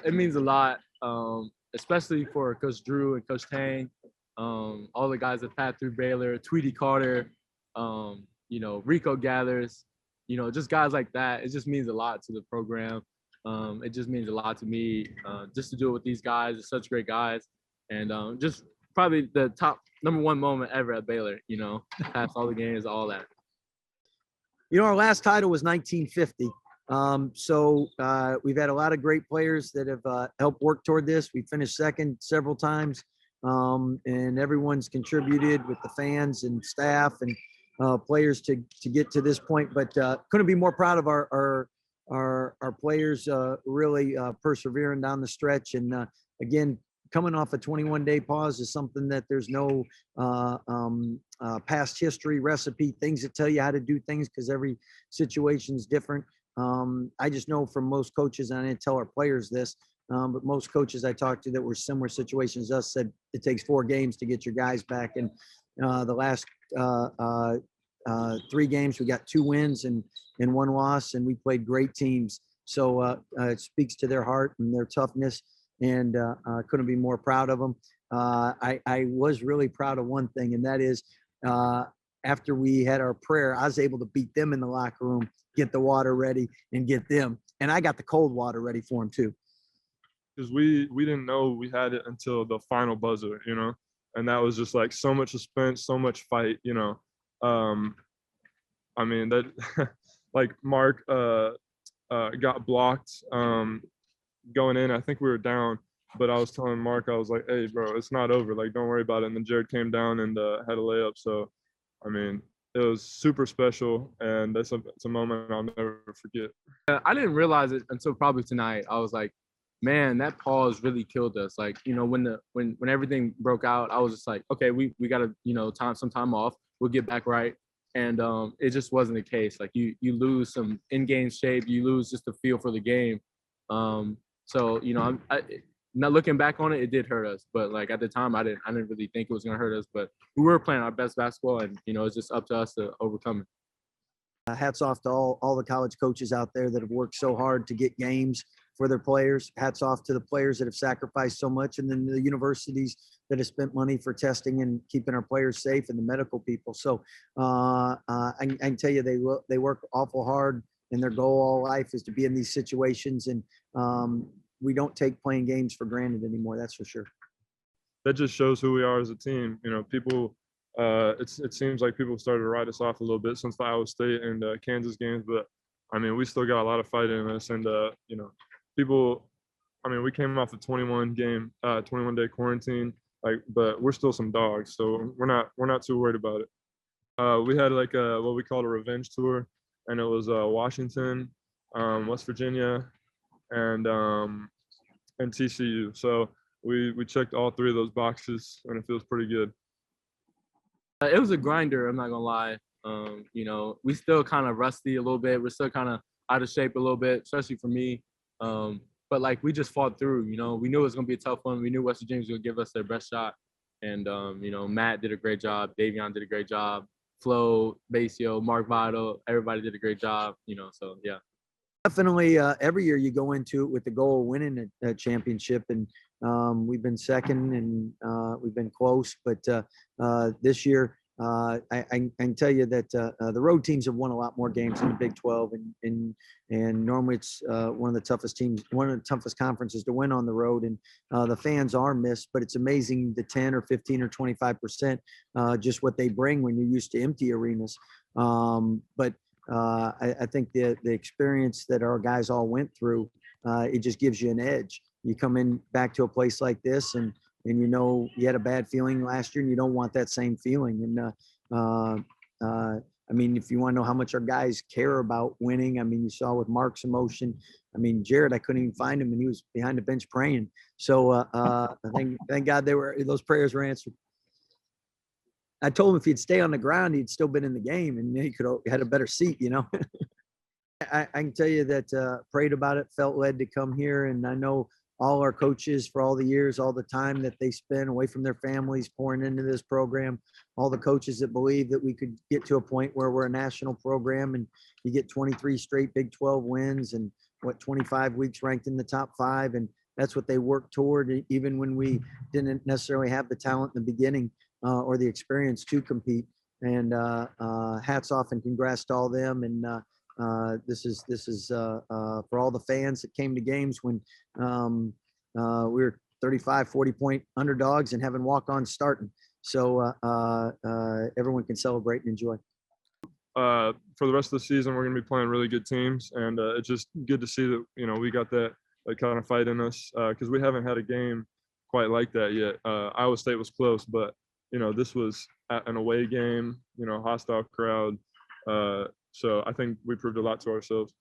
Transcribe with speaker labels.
Speaker 1: It means a lot, especially for Coach Drew and Coach Tang, all the guys that passed through Baylor, Tweety Carter, Rico Gathers, just guys like that. It just means a lot to the program. It just means a lot to me just to do it with these guys. They're such great guys. And just probably the top #1 moment ever at Baylor, past all the games, all that.
Speaker 2: Our last title was 1950. We've had a lot of great players that have helped work toward this. We finished second several times, and everyone's contributed with the fans and staff and players to get to this point. But couldn't be more proud of our players really persevering down the stretch. And again, coming off a 21-day pause is something that there's no past history recipe, things that tell you how to do things because every situation is different. I just know from most coaches, and I didn't tell our players this, but most coaches I talked to that were similar situations us said it takes 4 games to get your guys back. And the last 3 games, we got 2 wins and 1 loss, and we played great teams. So it speaks to their heart and their toughness, and couldn't be more proud of them. I was really proud of one thing, and that is after we had our prayer, I was able to beat them in the locker room, get the water ready, and get them. And I got the cold water ready for them too.
Speaker 3: Because we didn't know we had it until the final buzzer, and that was just like so much suspense, so much fight, I mean that like Mark got blocked going in. I think we were down, but I was telling Mark, I was like, hey bro, it's not over, like don't worry about it. And then Jared came down and had a layup. So I mean, it was super special, and it's a moment I'll never forget.
Speaker 1: I didn't realize it until probably tonight. I was like, man, that pause really killed us. Like, when everything broke out, I was just like, okay, we got to, some time off. We'll get back right. And it just wasn't the case. Like you lose some in-game shape, you lose just the feel for the game. So not looking back on it, it did hurt us. But like at the time, I didn't really think it was gonna hurt us. But we were playing our best basketball, and it's just up to us to overcome it.
Speaker 2: Hats off to all the college coaches out there that have worked so hard to get games for their players. Hats off to the players that have sacrificed so much, and then the universities that have spent money for testing and keeping our players safe, and the medical people. So I can tell you they work awful hard, and their goal all life is to be in these situations. And we don't take playing games for granted anymore. That's for sure.
Speaker 3: That just shows who we are as a team. People, it seems like people started to write us off a little bit since the Iowa State and Kansas games, but I mean, we still got a lot of fight in us. And people, I mean, we came off a 21-day quarantine, but we're still some dogs, so we're not too worried about it. We had like what we called a revenge tour, and it was Washington, West Virginia, and TCU. So we checked all 3 of those boxes, and it feels pretty good.
Speaker 1: It was a grinder, I'm not gonna lie. We still kind of rusty a little bit. We're still kind of out of shape a little bit, especially for me. But like we just fought through. We knew it was gonna be a tough one. We knew West Virginia was gonna give us their best shot. And Matt did a great job. Davion did a great job. Flo, Basio, Mark Vital, everybody did a great job. So yeah.
Speaker 2: Definitely, every year you go into it with the goal of winning a championship, and we've been second, and we've been close. But this year, I can tell you that the road teams have won a lot more games in the Big 12, and normally it's one of the toughest teams, one of the toughest conferences to win on the road, and the fans are missed. But it's amazing the 10 or 15 or 25% just what they bring when you're used to empty arenas. But I think the experience that our guys all went through, it just gives you an edge. You come in back to a place like this, and you had a bad feeling last year, and you don't want that same feeling. And I mean, if you want to know how much our guys care about winning, I mean, you saw with Mark's emotion. I mean, Jared, I couldn't even find him, and he was behind the bench praying. So thank God those prayers were answered. I told him if he'd stay on the ground, he'd still been in the game, and he could have had a better seat, I can tell you that prayed about it, felt led to come here, and I know all our coaches for all the years, all the time that they spend away from their families pouring into this program, all the coaches that believe that we could get to a point where we're a national program and you get 23 straight Big 12 wins and 25 weeks ranked in the top 5, and that's what they worked toward, even when we didn't necessarily have the talent in the beginning or the experience to compete. And hats off and congrats to all them. And this is for all the fans that came to games when we were 35, 40-point underdogs and having walk-ons starting. So everyone can celebrate and enjoy.
Speaker 3: For the rest of the season, we're going to be playing really good teams, and it's just good to see that, you know, we got that kind of fight in us because we haven't had a game quite like that yet. Iowa State was close, but, you know, this was an away game, you know, hostile crowd. So I think we proved a lot to ourselves.